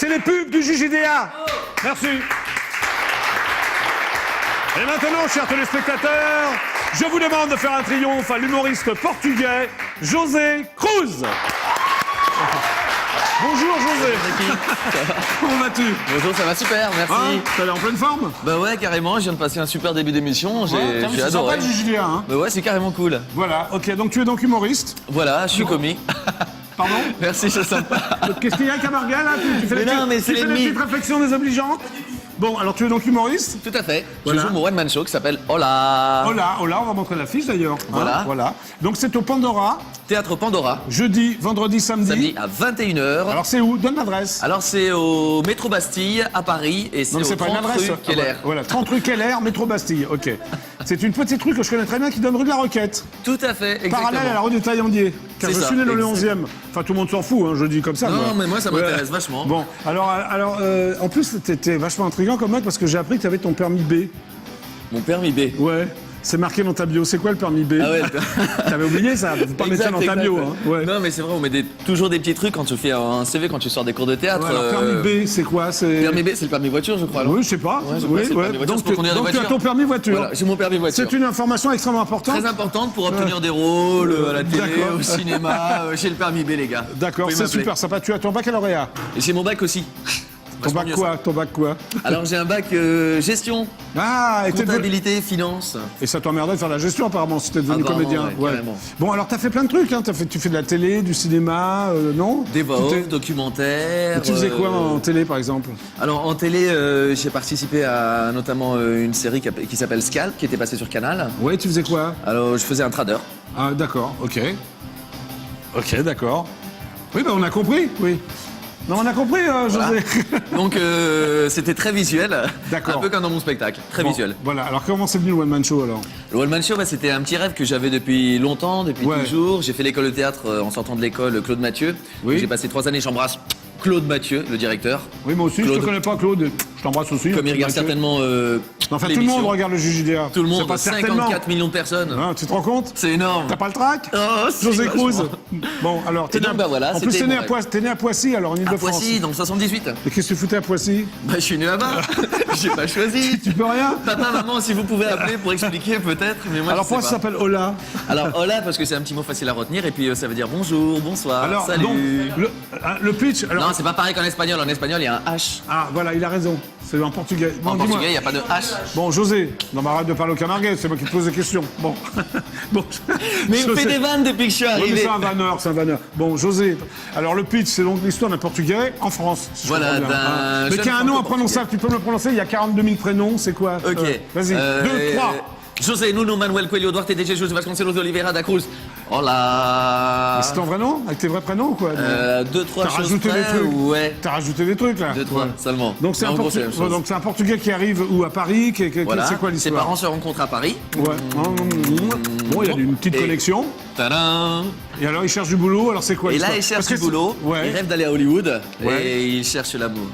c'est les pubs du JJDA. Merci. Et maintenant, chers téléspectateurs, je vous demande de faire un triomphe à l'humoriste portugais José Cruz. Bonjour José. Comment vas-tu? Bonjour, ça va super, merci. Hein, t'as l'air en pleine forme? Bah ouais, carrément, je viens de passer un super début d'émission, j'ai adoré. C'est sympa le JJDA, hein? Bah ouais, c'est carrément cool. Voilà, ok, donc tu es donc humoriste? Voilà, je suis comique. Pardon? Merci, c'est sympa. Qu'est-ce qu'il y a, Camarga, là? Tu fais Mais non, mais c'est des l'ennemi. petites réflexions désobligeantes? Bon, alors tu es donc humoriste? Tout à fait. Voilà. Je joue mon one-man show qui s'appelle Hola. Hola, hola, on va montrer l'affiche d'ailleurs. Hein, Voilà. Voilà. Donc c'est au Pandora, Théâtre Pandora, jeudi, vendredi, samedi. samedi à 21h. Alors c'est où? Donne l'adresse. Alors c'est au métro Bastille à Paris et c'est Non, au c'est pas une 30 adresse. rue Keller. Voilà, 30 rue Keller, métro Bastille, ok. C'est une petite rue que je connais très bien qui donne rue de la Roquette. Tout à fait, exactement. Parallèle à la rue des Taillandiers. Car C'est je ça, suis né dans le exactement. 11e. Enfin, tout le monde s'en fout, hein, je dis comme ça. Non, mais moi ça m'intéresse vachement. Bon, alors en plus, t'étais vachement intriguant comme mec parce que j'ai appris que t'avais ton permis B. Mon permis B. Ouais. C'est marqué dans ta bio. C'est quoi le permis B? Ah ouais. T'avais oublié ça? Faut pas mettre ça dans ta bio. Hein. Ouais. Non mais c'est vrai, on met toujours des petits trucs quand tu fais un CV, quand tu sors des cours de théâtre. Ouais, alors, permis B, c'est quoi? Permis B, c'est le permis voiture, je crois. Non Oui, je sais pas. Ouais, je crois que c'est le permis voiture, c'est pour conduire des Donc tu as voitures. ton permis voiture. Voilà, j'ai mon permis voiture. C'est une information extrêmement importante. Très importante pour obtenir des rôles à la télé, D'accord. au cinéma. J'ai le permis B, les gars. D'accord, Vous pouvez c'est m'appeler. super sympa. Tu as ton baccalauréat. Et j'ai mon bac aussi. Ton bac quoi? Ton bac quoi? Alors j'ai un bac gestion, Ah, et comptabilité, finance. Et ça t'emmerdait de faire la gestion apparemment si t'es devenu Apparemment, comédien. ouais, carrément. Bon, alors t'as fait plein de trucs, hein. Tu fais de la télé, du cinéma, non? Des voix Tu t'es- off, documentaires. Tu faisais quoi en télé par exemple? Alors en télé, j'ai participé à notamment une série qui s'appelle Scalp, qui était passée sur Canal. Ouais, tu faisais quoi? Alors je faisais un trader. Ah, d'accord, ok. Ok, d'accord. Oui, bah on a compris, oui. Non, on a compris, José. Donc c'était très visuel. D'accord. Un peu comme dans mon spectacle, très Bon, visuel. Voilà, alors comment c'est venu le One Man Show alors? Le One Man Show, bah, c'était un petit rêve que j'avais depuis longtemps, depuis Ouais. toujours. J'ai fait l'école de théâtre en sortant de l'école Claude Mathieu. Oui. J'ai passé 3 années, j'embrasse Claude Mathieu, le directeur. Oui, moi aussi, je Claude. te connais pas, Claude. Je t'embrasse aussi. Comme il regarde Mathieu. certainement Enfin, tout le monde regarde le JJDA. Tout le C'est monde, pas certainement. 54 millions de personnes. Hein, tu te rends compte? C'est énorme. T'as pas le trac? Oh, si, José Cruz. vachement. Bon, alors, t'es Et donc, né à- bah voilà, en plus, c'était t'es né, mon à Poissy, t'es né à Poissy, alors en À Ile-de-France. Poissy, dans le 78. Et qu'est-ce que tu foutais à Poissy? Bah, je suis né là-bas. J'ai pas choisi. Tu peux rien? Papa, maman, si vous pouvez appeler pour expliquer peut-être, mais moi Alors je sais pourquoi pas. ça s'appelle Hola? Alors hola parce que c'est un petit mot facile à retenir et puis ça veut dire bonjour, bonsoir, Alors, salut. donc, le pitch. Alors, Non, c'est pas pareil qu'en espagnol. En espagnol, il y a un H. ah, voilà, il a raison. C'est en portugais. Bon, En dis-moi. portugais, il n'y a pas de H. Bon, José, non, mais arrête de parler au Camarguais, c'est moi qui te pose des questions. Bon. Bon. Mais il me fait José- des vannes depuis que je suis Oui, mais arrivé. c'est un vanneur, c'est un vanneur. Bon, José, alors le pitch, c'est donc l'histoire d'un Portugais en France. si je Voilà, comprends bien, d'un hein. Mais jeune qui a un nom à franco-portugais. prononcer, tu peux me le prononcer, il y a 42 000 prénoms, c'est quoi? Ok. Vas-y, 2, 3. José Nuno Manuel Coelho Duarte de Jesus Vasconcelos de Oliveira da Cruz. Hola. C'est ton vrai nom? Avec tes vrais prénoms ou quoi? 2, 3 T'as choses rajouté des près, trucs? Ouais. T'as rajouté des trucs là? 2, 3 Ouais. seulement. Donc c'est Mais un, en gros, c'est la même chose. donc c'est un Portugais qui arrive où à Paris? Voilà. C'est quoi Ses l'histoire? parents se rencontrent à Paris. Ouais. Bon, il y a une petite Et- connexion. Tadam. Et alors il cherche du boulot, alors c'est quoi Et l'histoire? là, il cherche Parce que du boulot. c'est- Ouais. Il rêve d'aller à Hollywood. Ouais. Et il cherche l'amour.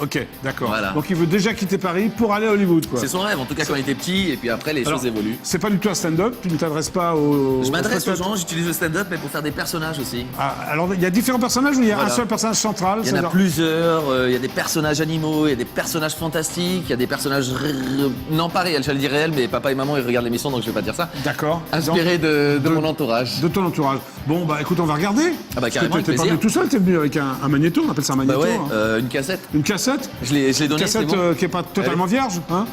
Ok, d'accord. Voilà. Donc il veut déjà quitter Paris pour aller à Hollywood, quoi. C'est son rêve, en tout cas quand il était petit, et puis après les Alors, choses évoluent. C'est pas du tout un stand-up, tu ne t'adresses pas aux... Je m'adresse aux spectateurs. gens, j'utilise le stand-up, mais pour faire des personnages aussi. Ah, alors il y a différents personnages ou il y a Voilà. un seul personnage central? Il y en a c'est-à-dire- plusieurs, il y a des personnages animaux, il y a des personnages fantastiques, il y a des personnages... Non, pas réels, j'allais dire réels, mais papa et maman ils regardent l'émission, donc je vais pas dire ça. D'accord. Inspiré de mon entourage. De ton entourage. Bon, bah écoute, on va regarder. Ah bah, Parce que carrément, avec t'es pas plaisir. venu tout seul, t'es venu avec un magnéto, on appelle ça un Bah magnéto. ouais, hein. une cassette. Une cassette? Je l'ai donnée, c'est Cassette bon. qui est pas totalement vierge, hein?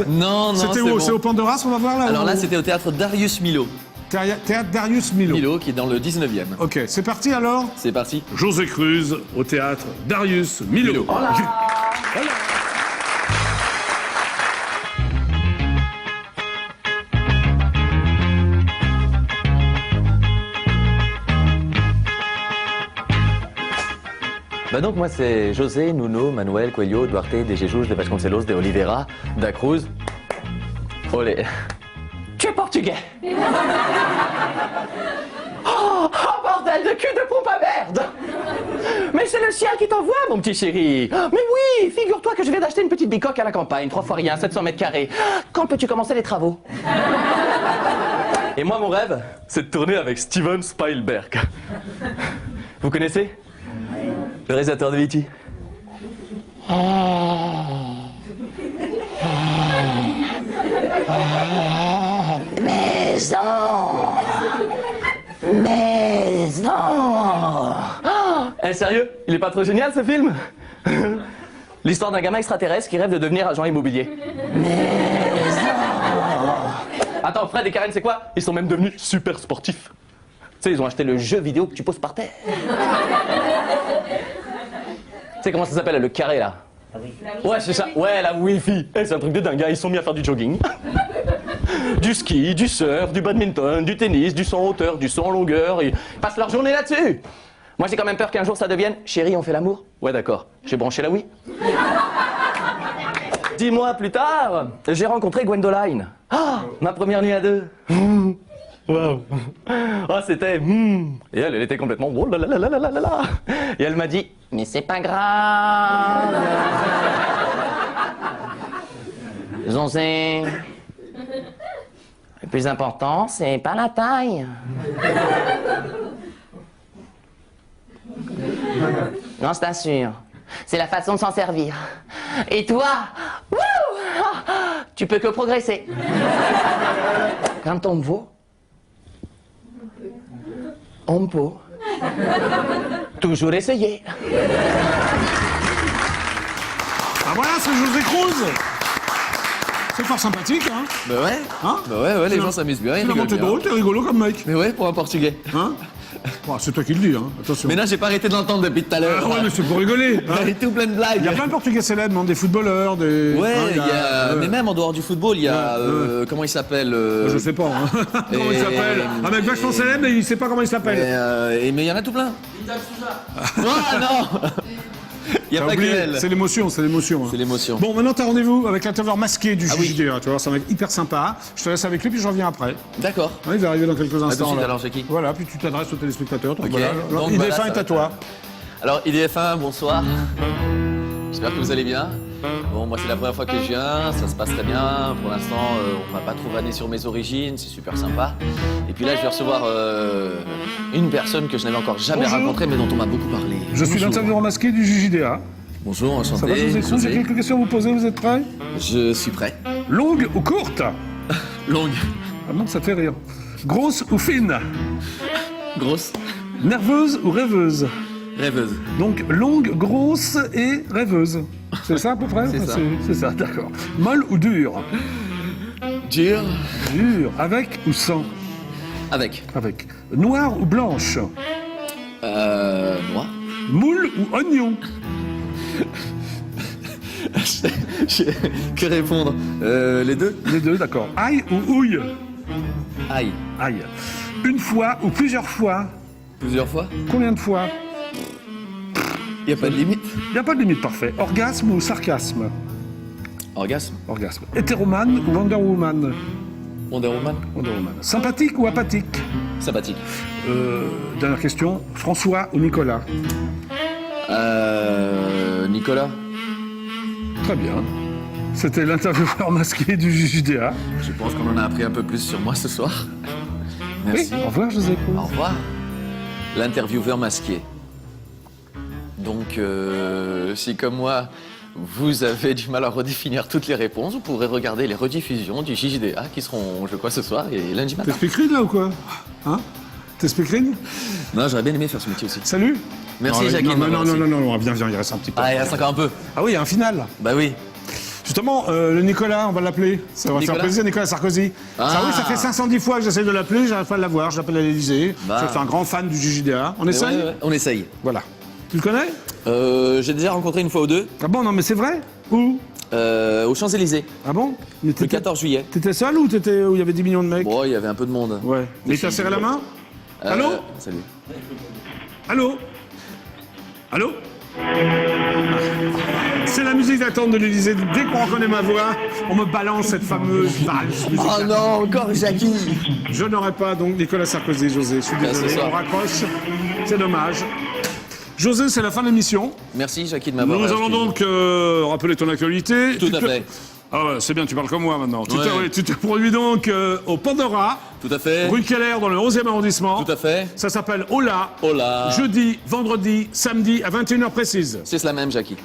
Non, non, C'était c'est où? bon. C'est au Pandoras, on va voir là? Alors ou- là, c'était au théâtre Darius Milhaud. Théâtre Darius Milhaud. Milhaud, qui est dans le 19e. Ok, c'est parti alors? C'est parti. José Cruz au théâtre Darius Milhaud. Voilà. Bah donc moi c'est José Nuno Manuel Coelho Duarte de Jesus de Vasconcelos de Oliveira da Cruz. Olé. Tu es portugais. Oh, bordel de cul de pompe à merde. Mais c'est le ciel qui t'envoie, mon petit chéri. Mais oui, figure-toi que je viens d'acheter une petite bicoque à la campagne, 3 fois rien, 700 mètres carrés. Quand peux-tu commencer les travaux? Et moi, mon rêve, c'est de tourner avec Steven Spielberg. Vous connaissez? Le réalisateur de E.T. Maison. Eh, sérieux? Il est pas trop génial ce film? L'histoire d'un gamin extraterrestre qui rêve de devenir agent immobilier. Attends, Fred et Karen, c'est quoi? Ils sont même devenus super sportifs. Tu sais, ils ont acheté le jeu vidéo que tu poses par terre. Tu sais comment ça s'appelle, le carré, là? Ouais, c'est ça. Ouais, la Wi-Fi. Eh, c'est un truc de dingue, hein. Ils sont mis à faire du jogging. Du ski, du surf, du badminton, du tennis, du saut en hauteur, du saut en longueur. Ils passent leur journée là-dessus. Moi, j'ai quand même peur qu'un jour ça devienne « Chérie, on fait l'amour ?» Ouais, d'accord. J'ai branché la Wii. 10 mois plus tard, j'ai rencontré Gwendoline. Ah, ma première nuit à deux. Waouh. Oh, c'était... Et elle était complètement... Oh là là là là là là là. Et elle m'a dit « Mais c'est pas grave. » Zonzé. Le plus important, c'est pas la taille. Non, je t'assure. C'est la façon de s'en servir. Et toi, wouh, tu peux que progresser. Quand on me vaut, on me peut. Toujours essayer. Ah voilà, c'est José Cruz. C'est fort sympathique, hein? Bah ouais. Hein? Bah ouais, les gens s'amusent bien. Ils Finalement, rigolent t'es bien. drôle, t'es rigolo comme mec. Mais ouais, pour un portugais. Hein? Bon, c'est toi qui le dis, hein. Attention. Mais là, j'ai pas arrêté de l'entendre depuis tout à l'heure. Ah ouais, mais c'est pour rigoler. Hein. Il y a tout plein de blagues. Il y a plein de Portugais célèbres, hein, des footballeurs, des... Ouais, hein, il y a... mais même en dehors du football, il y a... comment il s'appelle Je sais pas, hein. Comment il s'appelle? Un mec vachement célèbre, mais il sait pas comment il s'appelle. Mais il y en a tout plein. Ah non. Il y a T'as pas que oublié, elle. c'est l'émotion, c'est l'émotion. hein. C'est l'émotion. Bon, maintenant t'as rendez-vous avec l'intervieweur masqué du Ah oui. JJDA, tu vois, c'est un mec hyper sympa. Je te laisse avec lui, puis je reviens après. D'accord. Ouais, il va arriver dans quelques tout de instants. suite, là. alors, Jackie. Voilà, puis tu t'adresses aux téléspectateurs. Donc Ok. voilà, Donc, IDF1 voilà, ça est va. à toi. Alors, IDF1, bonsoir. J'espère que vous allez bien. Bon, moi, c'est la première fois que je viens. Ça se passe très bien. Pour l'instant, on m'a pas trop vanné sur mes origines. C'est super sympa. Et puis là, je vais recevoir une personne que je n'avais encore jamais Bonjour. rencontrée, mais dont on m'a beaucoup parlé. Je suis Bonjour. l'intervieweur masqué du JJDA. Bonjour, enchanté. Ça va, José Cruz? J'ai quelques questions à vous poser, vous êtes prêts? Je suis prêt. Longue ou courte? Longue. Ah bon, ça fait rire. Grosse ou fine? Grosse. Nerveuse ou rêveuse? Rêveuse. Donc longue, grosse et rêveuse. C'est ça à peu près? C'est ça. C'est ça, d'accord. Molle ou dure? Dur. Dure. Avec ou sans? Avec. Avec. Noire ou blanche? Moi. Moule ou oignon? Que répondre Les deux. Les deux, d'accord. Ail ou houille? Aïe. Ail. Une fois ou plusieurs fois? Plusieurs fois. Combien de fois? Y a pas de limite. Il n'y a pas de limite, parfait. Orgasme ou sarcasme? Orgasme. Orgasme. Hétéromane ou Wonder Woman? Wonder Woman. Wonder Woman. Sympathique ou apathique? Sympathique. Dernière question. François ou Nicolas? Nicolas. Très bien. C'était l'intervieweur masqué du JJDA. Je pense qu'on en a appris un peu plus sur moi ce soir. Merci. Oui, au revoir, José Cruz. Au revoir. L'intervieweur masqué. Donc, si comme moi, vous avez du mal à redéfinir toutes les réponses, vous pourrez regarder les rediffusions du JJDA qui seront, je crois, ce soir et lundi matin. T'es speakerine là ou quoi? Hein? T'es speakerine? Non, j'aurais bien aimé faire ce métier aussi. Salut? Merci, non, Jackie. Non, de non, m'avoir non, reçu. non, non, viens, il reste un petit peu. Ah, il reste encore un peu. Ah oui, il y a un final là. Bah oui. Justement, le Nicolas, on va l'appeler. Ça va Nicolas faire plaisir, Nicolas Sarkozy. Ah. Ça, oui, ça fait 510 fois que j'essaie de l'appeler, j'arrive pas à l'avoir, je l'appelle à l'Élysée. Bah. Je suis un grand fan du JJDA. On essaye? Ouais. On essaye. Voilà. Tu le connais? J'ai déjà rencontré une fois ou deux Ah bon, non, mais c'est vrai? Où? aux Champs-Élysées, Ah bon? Mais le t'étais- 14 juillet. T'étais seul ou t'étais où il y avait 10 millions de mecs? Bon, il y avait un peu de monde. Ouais. Mais il t'a serré la main? Allô? Salut. Allô? Allô? C'est la musique d'attente de l'Élysée. Dès qu'on reconnaît ma voix, on me balance cette fameuse valse musicale. Oh non, encore Jackie. Je n'aurai pas donc Nicolas Sarkozy, José. Je suis Bien, désolé, ce soir. on raccroche. C'est dommage. José, c'est la fin de l'émission. Merci Jackie de m'avoir Nous allons acheté. donc rappeler ton actualité. Tout Tu à te- fait. Ah ouais, c'est bien, tu parles comme moi maintenant. Ouais. Tu te produis donc au Pandora, Tout à fait. rue Keller, dans le 11e arrondissement. Tout à fait. Ça s'appelle Hola. Hola. Jeudi, vendredi, samedi à 21h précise. C'est cela même, Jackie.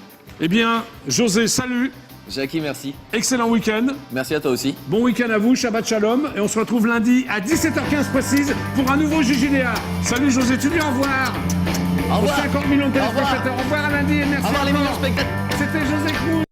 Eh bien, José, salut. Jackie, merci. Excellent week-end. Merci à toi aussi. Bon week-end à vous, Shabbat Shalom. Et on se retrouve lundi à 17h15 précise pour un nouveau JJDA. Salut José, tu dis au revoir. Au revoir. Aux 50 millions de Au revoir. téléspectateurs. Au revoir à lundi et merci. Au revoir les encore. millions de spectateurs. C'était José Cruz.